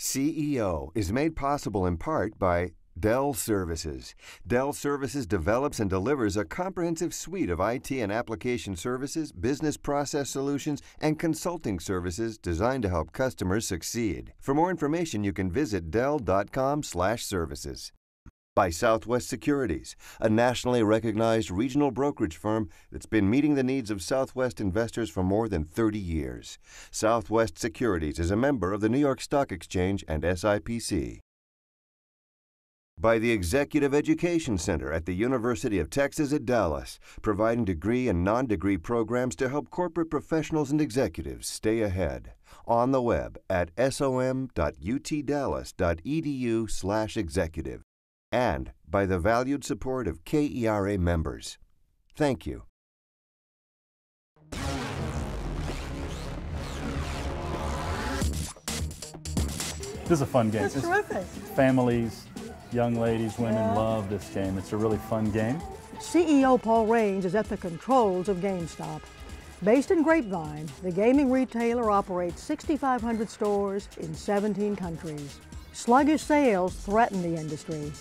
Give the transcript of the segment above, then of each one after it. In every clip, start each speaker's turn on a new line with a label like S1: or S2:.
S1: CEO is made possible in part by Dell Services. Dell Services develops and delivers a comprehensive suite of IT and application services, business process solutions, and consulting services designed to help customers succeed. For more information, you can visit dell.com/services. By Southwest Securities, a nationally recognized regional brokerage firm that's been meeting the needs of Southwest investors for more than 30 years. Southwest Securities is a member of the New York Stock Exchange and SIPC. By the Executive Education Center at the University of Texas at Dallas, providing degree and non-degree programs to help corporate professionals and executives stay ahead. On the web at som.utdallas.edu/executive. And by the valued support of KERA members. Thank you.
S2: This is a fun game.
S3: That's terrific.
S2: Families, young ladies, women love this game. It's a really fun game.
S3: CEO Paul Raines is at the controls of GameStop. Based in Grapevine, the gaming retailer operates 6,500 stores in 17 countries. Sluggish sales threaten the industry.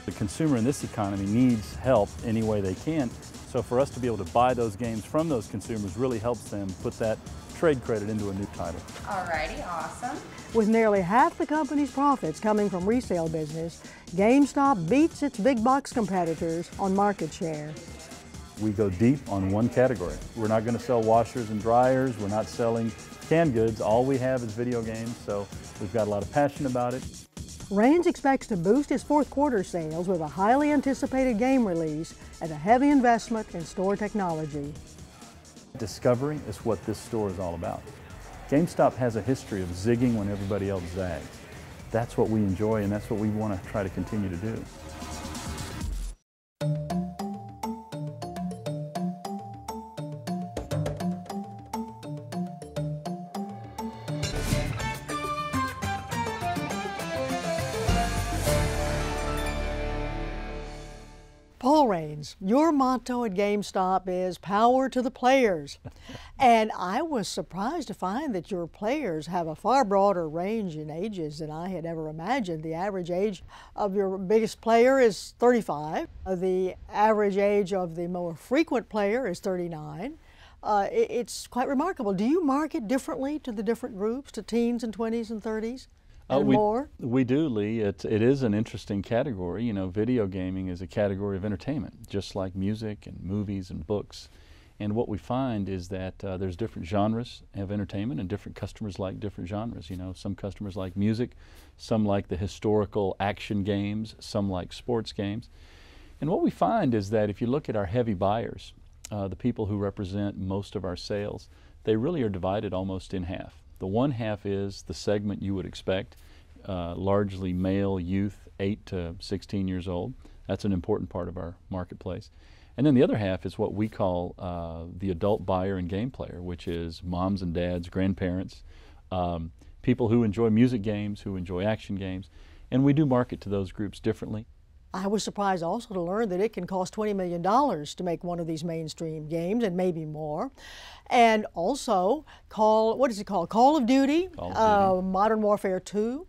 S2: The consumer in this economy needs help any way they can. So for us to be able to buy those games from those consumers really helps them put that trade credit into a new title.
S4: Alrighty, awesome.
S3: With nearly half the company's profits coming from resale business, GameStop beats its big box competitors on market share.
S2: We go deep on one category. We're not going to sell washers and dryers. We're not selling canned goods. All we have is video games, so we've got a lot of passion about it.
S3: Raines expects to boost his fourth quarter sales with a highly anticipated game release and a heavy investment in store technology.
S2: Discovery is what this store is all about. GameStop has a history of zigging when everybody else zags. That's what we enjoy, and that's what we want to try to continue to do.
S3: Paul Raines, your motto at GameStop is power to the players. And I was surprised to find that your players have a far broader range in ages than I had ever imagined. The average age of your biggest player is 35. The average age of the more frequent player is 39. It's quite remarkable. Do you market differently to the different groups, to teens and 20s and 30s?
S2: We do, Lee. It is an interesting category. You know, video gaming is a category of entertainment, just like music and movies and books. And what we find is that there's different genres of entertainment, and different customers like different genres. You know, some customers like music, some like the historical action games, some like sports games. And what we find is that if you look at our heavy buyers, the people who represent most of our sales, they really are divided almost in half. The one half is the segment you would expect, largely male youth, 8 to 16 years old. That's an important part of our marketplace. And then the other half is what we call the adult buyer and game player, which is moms and dads, grandparents, people who enjoy music games, who enjoy action games. And we do market to those groups differently.
S3: I was surprised also to learn that it can cost $20 million to make one of these mainstream games, and maybe more. And also, what is it called? Call of Duty, Modern Warfare 2,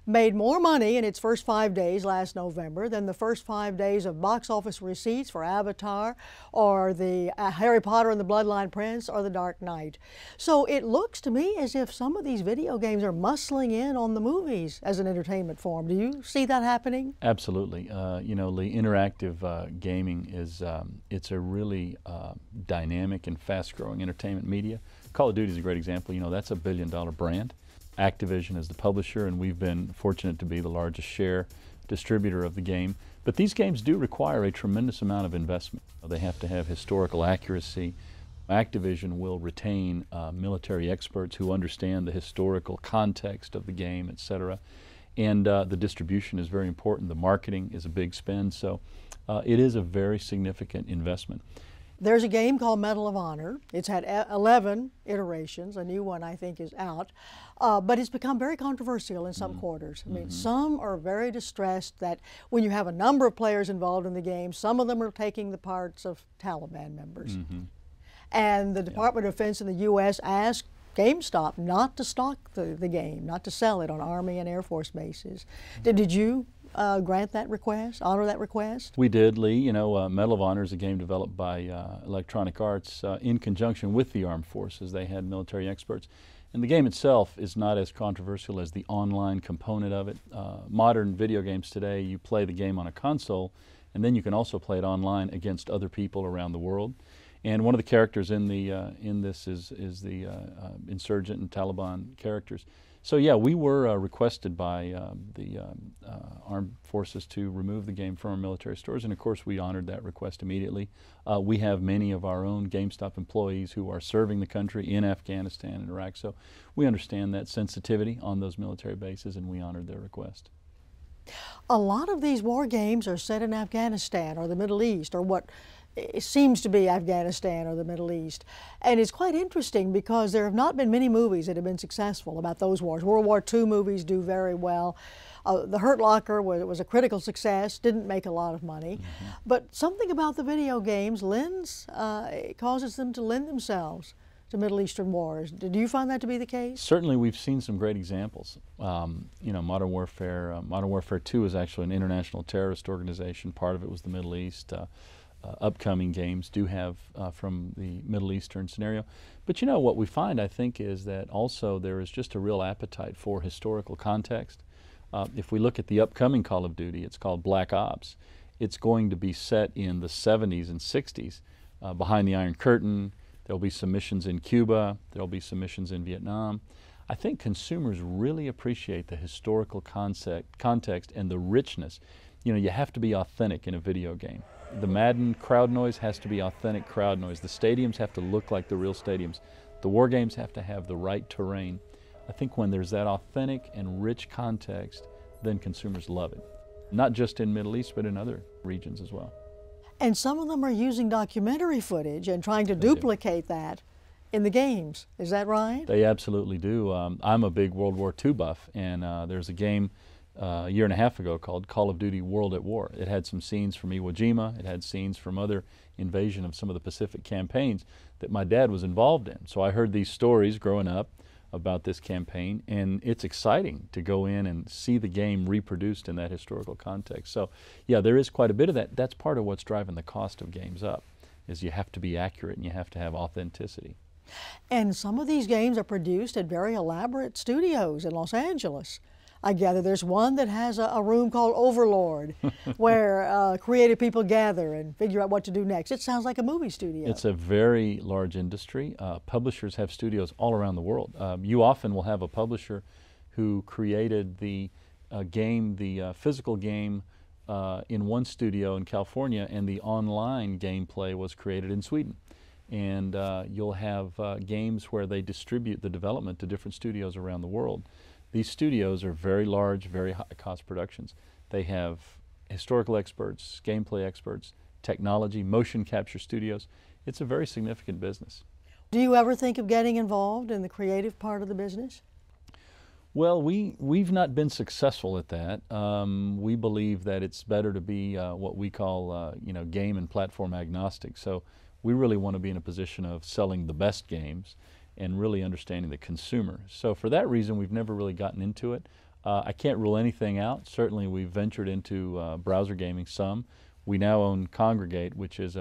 S3: made more money in its first 5 days last November than the first 5 days of box office receipts for Avatar or the Harry Potter and the Bloodline Prince or the Dark Knight. So it looks to me as if some of these video games are muscling in on the movies as an entertainment form. Do you see that happening?
S2: Absolutely. You know, Lee, interactive gaming is it's a really dynamic and fast-growing entertainment media. Call of Duty is a great example. You know, that's a billion-dollar brand. Activision is the publisher, and we've been fortunate to be the largest share distributor of the game. But these games do require a tremendous amount of investment. They have to have historical accuracy. Activision will retain military experts who understand the historical context of the game, etc. And the distribution is very important. The marketing is a big spend, so it is a very significant investment.
S3: There's a game called Medal of Honor. It's had 11 iterations. A new one, I think, is out. But it's become very controversial in some quarters. I mean, some are very distressed that when you have a number of players involved in the game, some of them are taking the parts of Taliban members. And the Department of Defense in the U.S. asked GameStop not to stock the game, not to sell it on Army and Air Force bases. Did you grant that request, honor that request?
S2: We did, Lee. You know, Medal of Honor is a game developed by Electronic Arts in conjunction with the Armed Forces. They had military experts. And the game itself is not as controversial as the online component of it. Modern video games today, you play the game on a console, and then you can also play it online against other people around the world. And one of the characters in this is the insurgent and Taliban characters. So yeah, we were requested by the armed forces to remove the game from our military stores, and of course we honored that request immediately. We have many of our own GameStop employees who are serving the country in Afghanistan and Iraq, so we understand that sensitivity on those military bases, and we honored their request.
S3: A lot of these war games are set in Afghanistan or the Middle East, or what it seems to be Afghanistan or the Middle East. And it's quite interesting because there have not been many movies that have been successful about those wars. World War II movies do very well. The Hurt Locker was a critical success, didn't make a lot of money. But something about the video games causes them to lend themselves to Middle Eastern wars. Do you find that to be the case?
S2: Certainly, we've seen some great examples. You know, Modern Warfare 2 is actually an international terrorist organization. Part of it was the Middle East. Upcoming games do have from the Middle Eastern scenario. But you know, what we find, I think, is that also there is just a real appetite for historical context. If we look at the upcoming Call of Duty, it's called Black Ops. It's going to be set in the 70s and 60s, behind the Iron Curtain. There'll be some missions in Cuba. There'll be some missions in Vietnam. I think consumers really appreciate the historical context and the richness. You know, you have to be authentic in a video game. The Madden crowd noise has to be authentic crowd noise. The stadiums have to look like the real stadiums. The war games have to have the right terrain. I think when there's that authentic and rich context, then consumers love it. Not just in Middle East, but in other regions as well.
S3: And some of them are using documentary footage and trying to duplicate that in the games. Is that right?
S2: They absolutely do. I'm a big World War II buff, and there's a game a year and a half ago called Call of Duty World at War. It had some scenes from Iwo Jima. It had scenes from other invasion of some of the Pacific campaigns that my dad was involved in. So I heard these stories growing up about this campaign, and it's exciting to go in and see the game reproduced in that historical context. So yeah, there is quite a bit of that. That's part of what's driving the cost of games up, is you have to be accurate and you have to have authenticity.
S3: And some of these games are produced at very elaborate studios in Los Angeles. I gather there's one that has a room called Overlord where creative people gather and figure out what to do next. It sounds like a movie studio.
S2: It's a very large industry. Publishers have studios all around the world. You often will have a publisher who created the game, the physical game, in one studio in California, and the online gameplay was created in Sweden. And you'll have games where they distribute the development to different studios around the world. These studios are very large, very high-cost productions. They have historical experts, gameplay experts, technology, motion capture studios. It's a very significant business.
S3: Do you ever think of getting involved in the creative part of the business?
S2: Well, we've not been successful at that. We believe that it's better to be what we call game and platform agnostic. So we really want to be in a position of selling the best games and really understanding the consumer. So for that reason, we've never really gotten into it. I can't rule anything out. Certainly we've ventured into browser gaming some. We now own Congregate, which is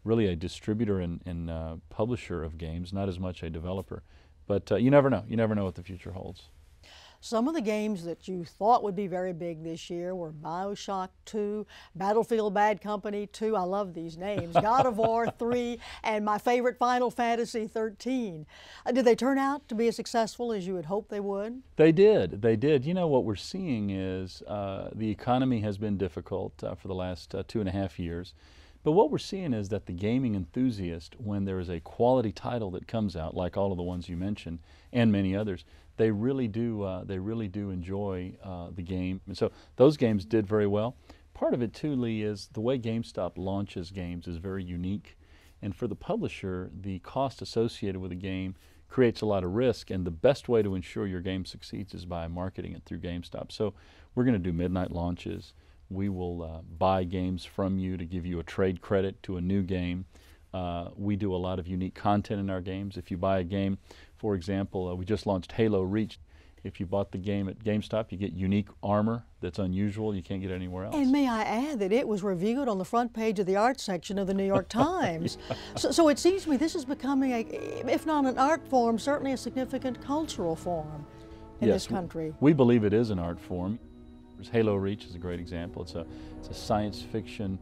S2: really a distributor and publisher of games, not as much a developer. But you never know. You never know what the future holds.
S3: Some of the games that you thought would be very big this year were BioShock 2, Battlefield Bad Company 2, I love these names, God of War 3, and my favorite Final Fantasy 13. Did they turn out to be as successful as you had hoped they would?
S2: They did. They did. You know, what we're seeing is the economy has been difficult for the last 2.5 years. But what we're seeing is that the gaming enthusiast, when there is a quality title that comes out, like all of the ones you mentioned, and many others, they really do enjoy the game. And so those games did very well. Part of it too, Lee, is the way GameStop launches games is very unique. And for the publisher, the cost associated with a game creates a lot of risk, and the best way to ensure your game succeeds is by marketing it through GameStop. So we're going to do midnight launches. We will buy games from you to give you a trade credit to a new game. We do a lot of unique content in our games. If you buy a game For example, we just launched Halo Reach. If you bought the game at GameStop, you get unique armor that's unusual. You can't get anywhere else.
S3: And may I add that it was reviewed on the front page of the art section of the New York Times. So it seems to me this is becoming, if not an art form, certainly a significant cultural form in this country.
S2: We believe it is an art form. Halo Reach is a great example. It's a science fiction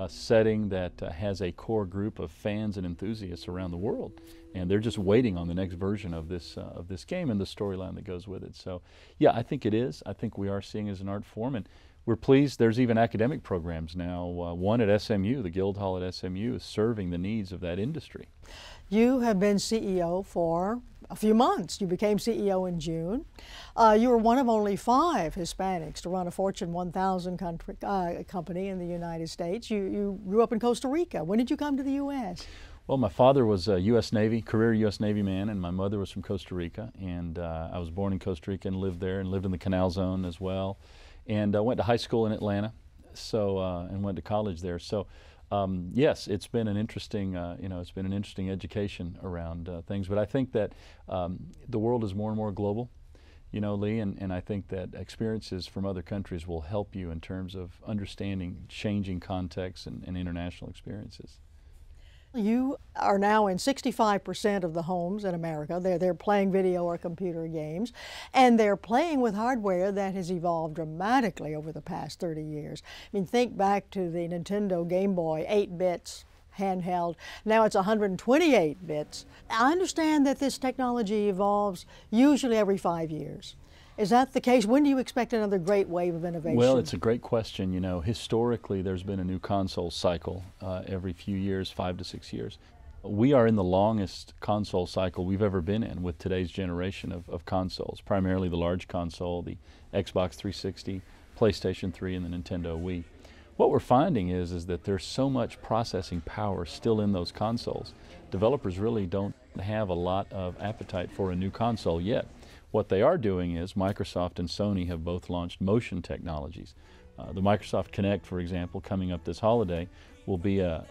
S2: setting that has a core group of fans and enthusiasts around the world, and they're just waiting on the next version of this game and the storyline that goes with it. So yeah, I think it is. I think we are seeing it as an art form, and we're pleased. There's even academic programs now. One at SMU, the Guildhall at SMU, is serving the needs of that industry.
S3: You have been CEO for a few months. You became CEO in June. You were one of only 5 Hispanics to run a Fortune 1000 company in the United States. You grew up in Costa Rica. When did you come to the U.S.?
S2: Well, my father was a U.S. Navy, career U.S. Navy man, and my mother was from Costa Rica. And I was born in Costa Rica and lived there, and lived in the Canal Zone as well. And went to high school in Atlanta, and went to college there. So. Yes, it's been an interesting, it's been an interesting education around things. But I think that the world is more and more global, Lee, and I think that experiences from other countries will help you in terms of understanding changing contexts and international experiences.
S3: You are now in 65% of the homes in America. They're playing video or computer games, and they're playing with hardware that has evolved dramatically over the past 30 years. I mean, think back to the Nintendo Game Boy, 8 bits, handheld. Now it's 128 bits. I understand that this technology evolves usually every 5 years. Is that the case? When do you expect another great wave of innovation?
S2: Well, it's a great question. Historically, there's been a new console cycle every few years, 5 to 6 years. We are in the longest console cycle we've ever been in with today's generation of consoles, primarily the large console, the Xbox 360, PlayStation 3, and the Nintendo Wii. What we're finding is that there's so much processing power still in those consoles. Developers really don't have a lot of appetite for a new console yet. What they are doing is Microsoft and Sony have both launched motion technologies. The Microsoft Kinect, for example, coming up this holiday, will be a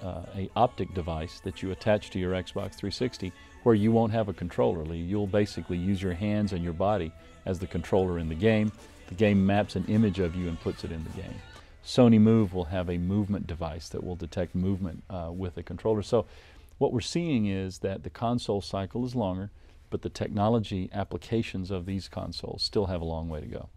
S2: optic device that you attach to your Xbox 360 where you won't have a controller, Lee. You'll basically use your hands and your body as the controller in the game. The game maps an image of you and puts it in the game. Sony Move will have a movement device that will detect movement with a controller. So what we're seeing is that the console cycle is longer, but the technology applications of these consoles still have a long way to go.